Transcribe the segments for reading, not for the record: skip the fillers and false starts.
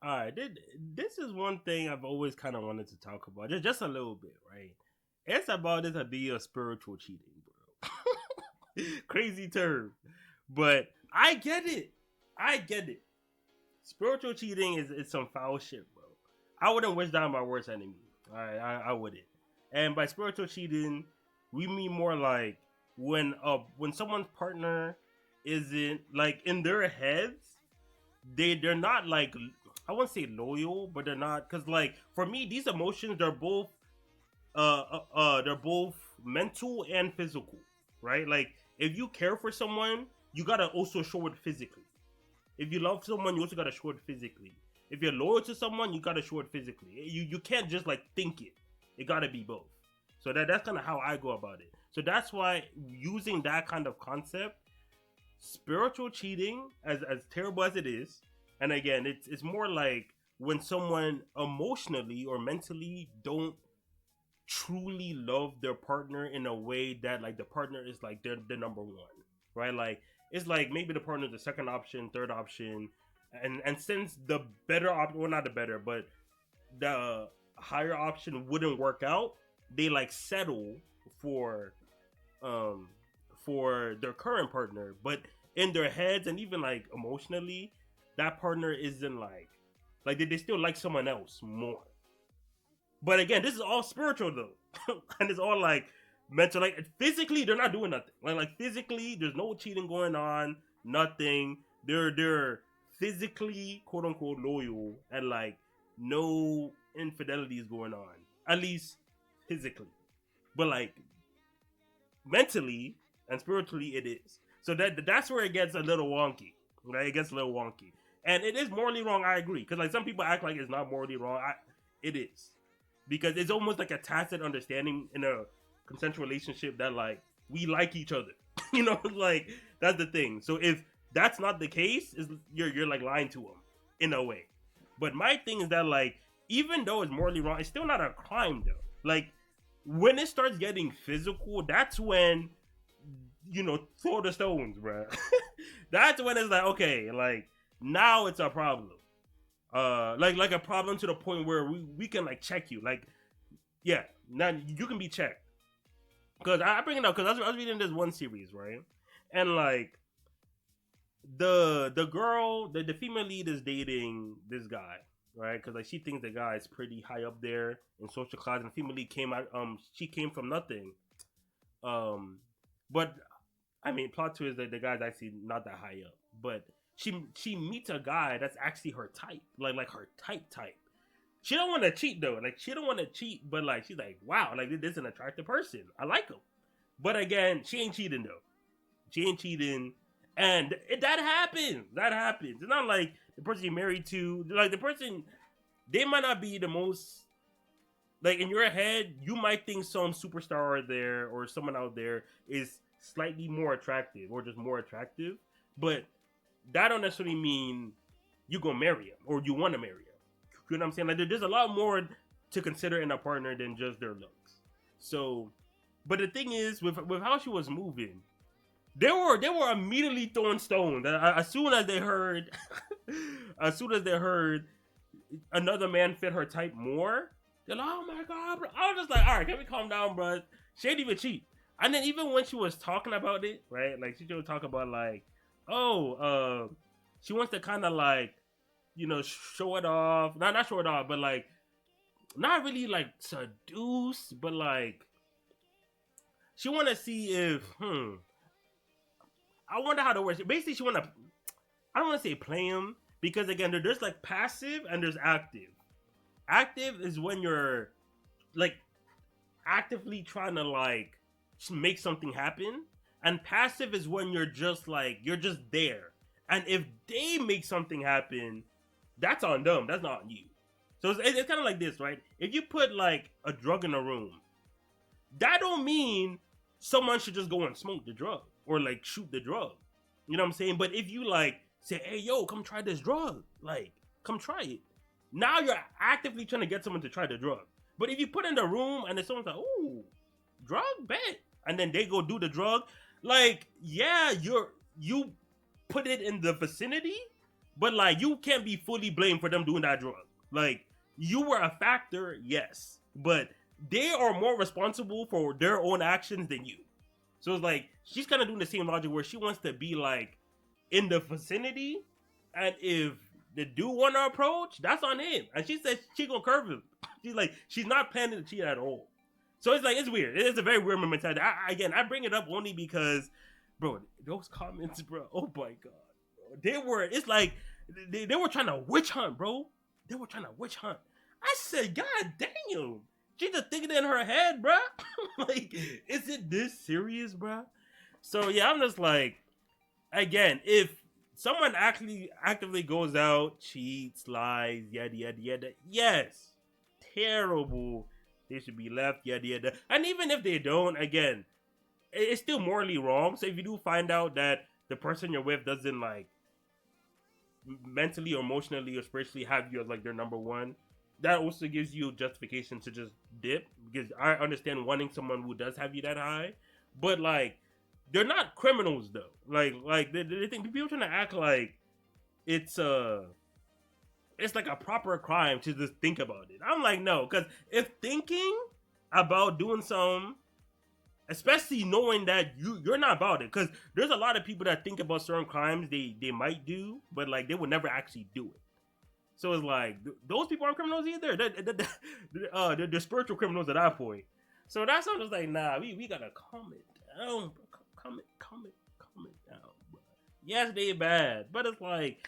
All right, this is one thing I've always kind of wanted to talk about, just a little bit, right? It's about this idea of spiritual cheating, bro. Crazy term, but I get it. I get it. Spiritual cheating is some foul shit, bro. I wouldn't wish that on my worst enemy. I wouldn't. And by spiritual cheating, we mean more like when someone's partner isn't like in their heads, they're not like, I wouldn't say loyal, but they're not, because like for me these emotions, they're both mental and physical, right? Like if you care for someone, you gotta also show it physically. If you love someone, you also gotta show it physically. If you're loyal to someone, you gotta show it physically. You can't just like think it. It gotta be both. So that's kind of how I go about it. So that's why using that kind of concept, spiritual cheating, as terrible as it is, and again, it's more like when someone emotionally or mentally don't truly love their partner in a way that like the partner is like their number one, right? Like it's like maybe the partner is the second option, third option, and since the better option, well not the better, but the higher option wouldn't work out, they like settle for um for their current partner, but in their heads and even like emotionally, that partner isn't like they still like someone else more. But again, this is all spiritual though, and it's all like mental. Like physically, they're not doing nothing. Like physically, there's no cheating going on. Nothing. They're physically quote unquote loyal, and like no infidelity is going on. At least physically, but like mentally and spiritually, it is. So that's where it gets a little wonky. Right? It gets a little wonky, and it is morally wrong. I agree, because like some people act like it's not morally wrong. It is, because it's almost like a tacit understanding in a consensual relationship that like we like each other. Like that's the thing. So if that's not the case, is you're like lying to them in a way. But my thing is that like even though it's morally wrong, it's still not a crime though. Like when it starts getting physical, that's when throw the stones, bro. That's when it's like okay, like now it's a problem. Like a problem to the point where we can like check you, like yeah, now you can be checked. Because I bring it up because I was reading this one series, right? And like the girl, the female lead is dating this guy, right? Because like she thinks the guy is pretty high up there in social class, and the female lead came out. She came from nothing. Um, but I mean, plot twist that the guy's actually not that high up, but she meets a guy that's actually her type, like her type. She don't want to cheat though. Like she don't want to cheat, but like she's like, wow, like this is an attractive person. I like him. But again, she ain't cheating though. She ain't cheating, and that happens. That happens. It's not like the person you're married to, like the person, they might not be the most like in your head. You might think some superstar there or someone out there is slightly more attractive or just more attractive, but that don't necessarily mean you gonna marry him or you want to marry him. You know what I'm saying? Like there's a lot more to consider in a partner than just their looks. So, but the thing is, with how she was moving, they were immediately throwing stones as soon as they heard, as soon as they heard another man fit her type more. They're like, oh my god, bro. I was just like, all right, can we calm down, bro? She ain't even cheat. And then even when she was talking about it, right? Like she would talk about like, oh, she wants to kind of like, show it off. Not show it off, but like, not really like seduce, but like, she want to see if, I wonder how to work. Basically, she want to. I don't want to say play him because again, there's like passive and there's active. Active is when you're like actively trying to like make something happen, and passive is when you're just like you're just there. And if they make something happen, that's on them. That's not on you. So it's kind of like this, right? If you put like a drug in a room, that don't mean someone should just go and smoke the drug or like shoot the drug. You know what I'm saying? But if you like say, hey yo, come try this drug, like come try it. Now you're actively trying to get someone to try the drug. But if you put in the room and then someone's like, ooh, drug bet, and then they go do the drug, like yeah, you put it in the vicinity, but like you can't be fully blamed for them doing that drug. Like you were a factor, yes, but they are more responsible for their own actions than you. So it's like she's kind of doing the same logic where she wants to be like in the vicinity, and if the dude want to approach, that's on him. And she said she gonna curve him. She's like she's not planning to cheat at all. So it's like it's weird. It's a very weird mentality. I bring it up only because, bro, those comments, bro. Oh my god, they were. It's like they were trying to witch hunt, bro. They were trying to witch hunt. I said, God damn. She just thinking in her head, bro. Like, is it this serious, bro? So yeah, I'm just like, again, if someone actually actively goes out, cheats, lies, yada yada yada, yes, terrible. They should be left, yada yada. And even if they don't, again, it's still morally wrong. So if you do find out that the person you're with doesn't like mentally or emotionally or spiritually have you as like their number one, that also gives you justification to just dip, because I understand wanting someone who does have you that high, but like they're not criminals though. Like they think people trying to act like it's like a proper crime to just think about it. I'm like, no, because if thinking about doing something, especially knowing that you're not about it, because there's a lot of people that think about certain crimes they might do, but like they would never actually do it. So it's like those people aren't criminals either. They're spiritual criminals at that point. So that's why I'm just like, nah, we gotta calm it down, bro. Calm it down, bro. Yes, they bad, but it's like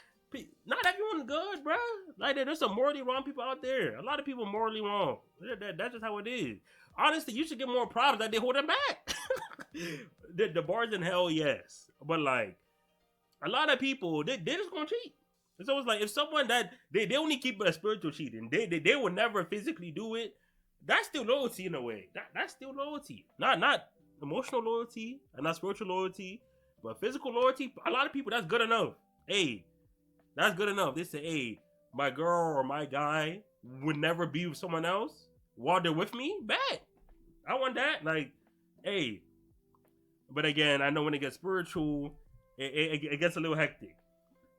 not everyone's good, bro. Like there's some morally wrong people out there. A lot of people morally wrong. That's just how it is. Honestly, you should get more problems that they hold them back. The bars in hell, yes, but like a lot of people, they just gonna cheat. So it's like if someone that they only keep it a spiritual cheating, they will never physically do it. That's still loyalty in a way. That's still loyalty, not emotional loyalty and not spiritual loyalty, but physical loyalty. A lot of people, that's good enough. Hey, that's good enough. They say, hey, my girl or my guy would never be with someone else while they're with me. Bet I want that. Like, hey, but again, I know when it gets spiritual, it gets a little hectic.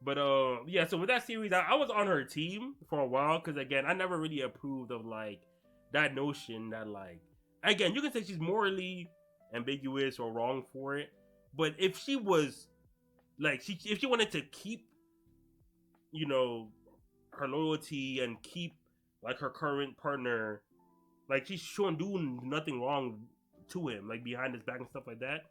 But yeah, so with that series, I was on her team for a while because again, I never really approved of like that notion that like again, you can say she's morally ambiguous or wrong for it, but if she was like if she wanted to keep, you know, her loyalty and keep like her current partner, like she shouldn't do nothing wrong to him, like behind his back and stuff like that.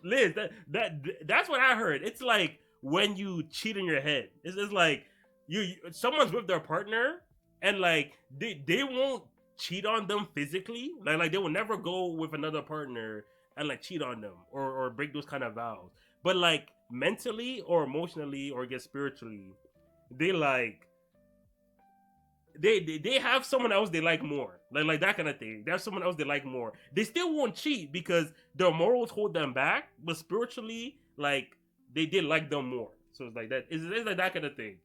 Liz, that's what I heard. It's like when you cheat in your head. It's like someone's with their partner and like they won't cheat on them physically. Like they will never go with another partner and like cheat on them or break those kind of vows. But like mentally or emotionally or get spiritually, they like they have someone else they like more, like that kind of thing. They have someone else they like more. They still won't cheat because their morals hold them back, but spiritually, like they did like them more. So it's like that. It's like that kind of thing.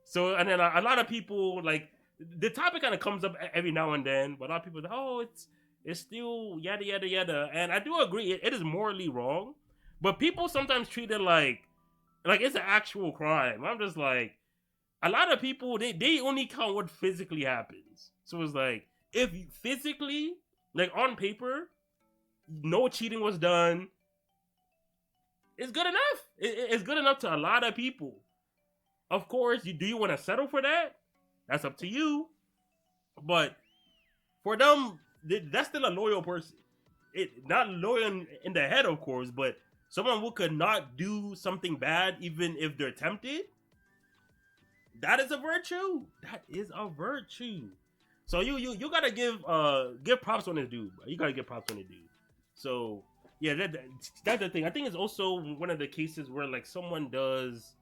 So and then a lot of people like the topic kind of comes up every now and then, but a lot of people, oh, it's still yada yada yada, and I do agree it is morally wrong, but people sometimes treat it like it's an actual crime. I'm just like, a lot of people they only count what physically happens. So it's like if physically, like on paper, no cheating was done, it's good enough. It's good enough to a lot of people. Of course, do you want to settle for that? That's up to you. But for them, that's still a loyal person. It not loyal in the head, of course, but someone who could not do something bad even if they're tempted. That is a virtue. That is a virtue. So you gotta give props on this dude, bro. You gotta give props on the dude. So yeah, that's the thing. I think it's also one of the cases where like someone does,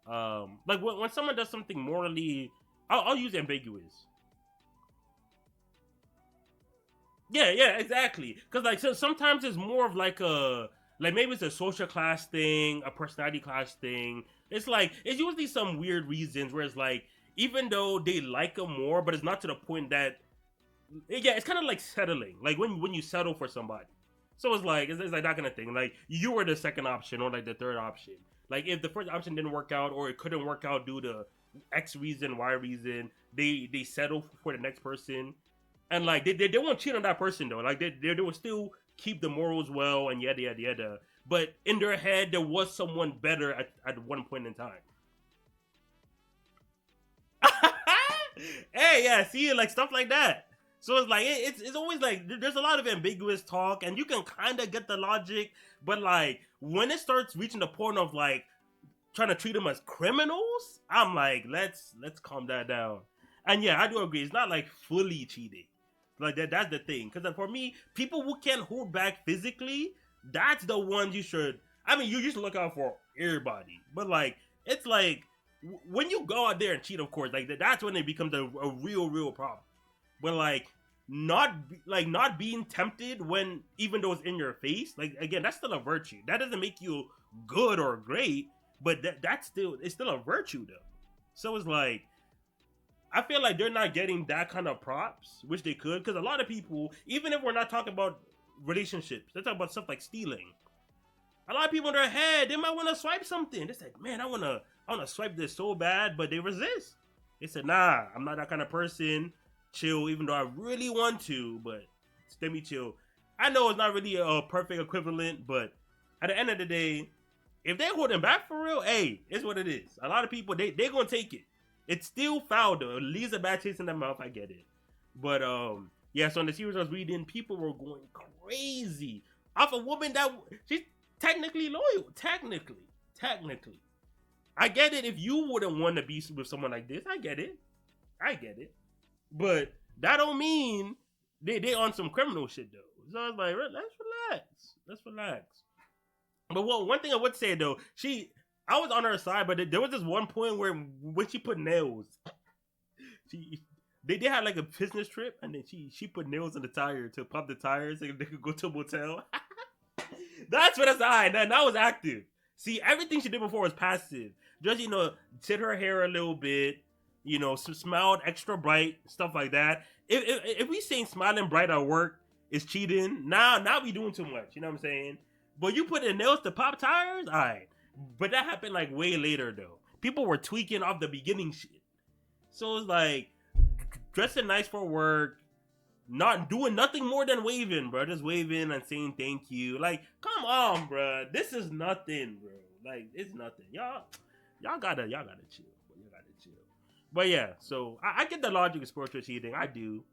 like when someone does something morally, I'll use ambiguous. Yeah, exactly. Because like sometimes it's more of like maybe it's a social class thing, a personality class thing. It's like it's usually some weird reasons where it's like even though they like them more, but it's not to the point that yeah, it's kind of like settling, like when you settle for somebody. So it's like that kind of thing. Like you were the second option or like the third option. Like if the first option didn't work out or it couldn't work out due to X reason, Y reason, they settle for the next person, and like they won't cheat on that person though. Like they will still keep the morals well and yada yada yada. But in their head, there was someone better at one point in time. Hey, yeah, see, like stuff like that. So it's like it's always like there's a lot of ambiguous talk, and you can kind of get the logic, but like when it starts reaching the point of like trying to treat them as criminals, I'm like, let's calm that down. And yeah, I do agree. It's not like fully cheating, like that. That's the thing. Because for me, people who can't hold back physically, that's the ones you should. I mean, you just look out for everybody, but like it's like when you go out there and cheat, of course, like that's when it becomes a real problem. But like not being tempted when even though it's in your face, like again, that's still a virtue. That doesn't make you good or great, but that's still it's still a virtue though. So it's like I feel like they're not getting that kind of props, which they could, because a lot of people, even if we're not talking about relationships, they're talking about stuff like stealing. A lot of people in their head, they might want to swipe something. They said, "Man, I wanna swipe this so bad," but they resist. They said, "Nah, I'm not that kind of person. Chill, even though I really want to, but let me chill." I know it's not really a perfect equivalent, but at the end of the day, if they're holding back for real, hey, it's what it is. A lot of people they gonna take it. It's still foul though. It leaves a bad taste in their mouth. I get it, but yeah. So in the series I was reading, people were going crazy off a woman that she's technically loyal. Technically, I get it. If you wouldn't want to be with someone like this, I get it. But that don't mean they on some criminal shit though. So I was like, let's relax. But one thing I would say though, I was on her side, but there was this one point where when she put nails, she they had like a business trip, and then she put nails in the tire to pump the tires so they could go to a motel. That's what I said. That was active. See, everything she did before was passive. Just did her hair a little bit, smiled extra bright, stuff like that. If we saying smiling bright at work is cheating, now we doing too much. You know what I'm saying? But you put in nails to pop tires, all right. But that happened like way later though. People were tweaking off the beginning shit. So it's like dressing nice for work, not doing nothing more than waving, bro. Just waving and saying thank you. Like, come on, bro. This is nothing, bro. Like, it's nothing. Y'all gotta chill. You gotta chill. But yeah, so I get the logic of spiritual cheating. I do,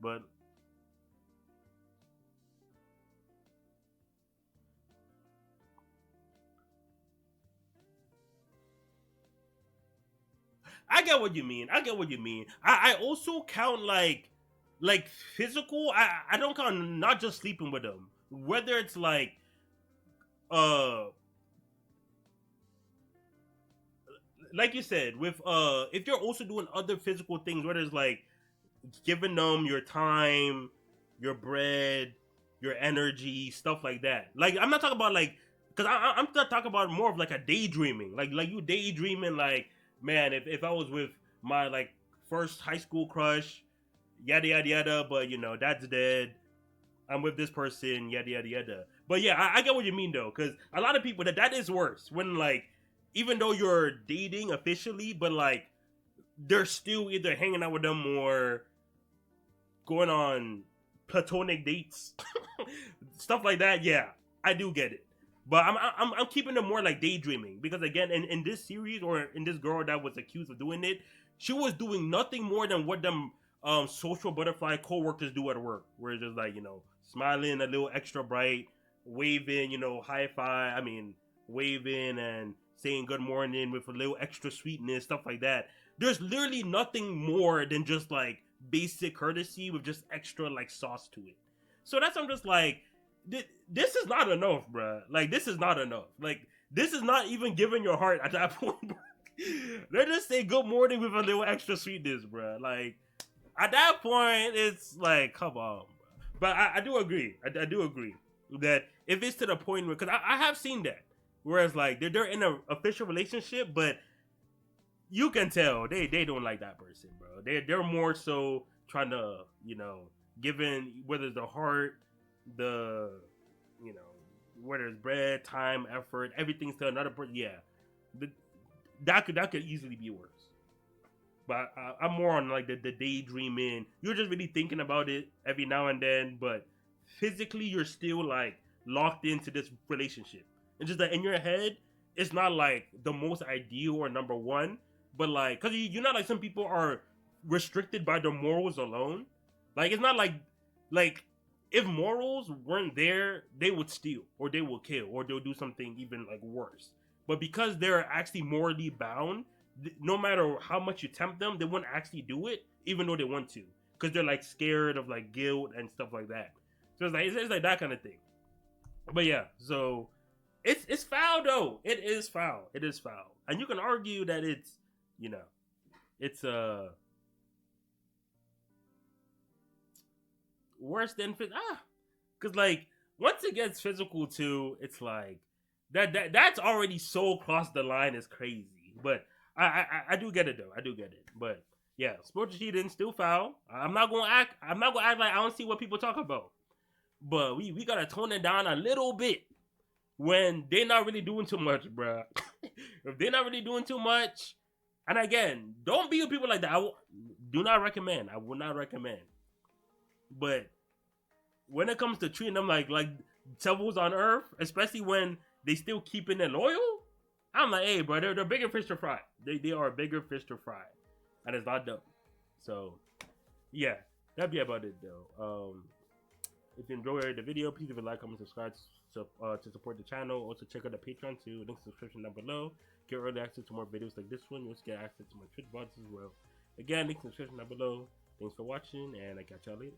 but I get what you mean. I also count like physical. I don't count not just sleeping with them. Whether it's uh like you said with if you're also doing other physical things, whether it's like giving them your time, your bread, your energy, stuff like that. Like I'm not talking about like because I'm not talking about more of like a daydreaming. Like you daydreaming like man, if I was with my like first high school crush, yada yada yada, but that's dead. I'm with this person, yada yada yada. But yeah, I get what you mean though, because a lot of people that is worse when like even though you're dating officially, but like they're still either hanging out with them or going on platonic dates, stuff like that. Yeah, I do get it. But I'm keeping them more like daydreaming because again in this series or in this girl that was accused of doing it, she was doing nothing more than what them social butterfly coworkers do at work, where it's just like smiling a little extra bright, waving, high five. I mean, waving and saying good morning with a little extra sweetness, stuff like that. There's literally nothing more than just like basic courtesy with just extra like sauce to it. So that's I'm just like this is not enough, bruh. Like, this is not enough. Like, this is not even giving your heart at that point, bruh. They just say good morning with a little extra sweetness, bruh. Like, at that point, it's like, come on, bruh. But I do agree. I do agree that if it's to the point where, because I have seen that, whereas, like, they're in an official relationship, but you can tell they don't like that person, bro. They're more so trying to, giving, whether the heart, the whether it's bread, time, effort, everything's to another person. Yeah, the, that could easily be worse. But I'm more on like the daydreaming. You're just really thinking about it every now and then, but physically you're still like locked into this relationship. And just that in your head, it's not like the most ideal or number one, but like because you're not like some people are restricted by their morals alone. Like it's not like if morals weren't there, they would steal or they will kill or they'll do something even like worse. But because they're actually morally bound, no matter how much you tempt them, they wouldn't actually do it, even though they want to, because they're like scared of like guilt and stuff like that. So it's like that kind of thing. But yeah, so it's foul though. It is foul. It is foul, and you can argue that it's you know it's worse than because like once it gets physical too, it's like that's already so across the line is crazy. But I do get it though. I do get it. But yeah, sports cheating still foul. I'm not gonna act like I don't see what people talk about. But we gotta tone it down a little bit when they're not really doing too much, bruh. If they're not really doing too much, and again, don't be with people like that. Do not recommend. I would not recommend. But when it comes to treating them like devils on earth, especially when they still keeping it loyal, I'm like, hey, bro, they're bigger fish to fry. They are bigger fish to fry, and it's not dumb. So, yeah, that'd be about it though. If you enjoyed the video, please leave a like, comment, subscribe to support the channel. Also, check out the Patreon too. Link subscription down below. Get early access to more videos like this one. You also get access to my Twitch bots as well. Again, link subscription down below. Thanks for watching, and I catch y'all later.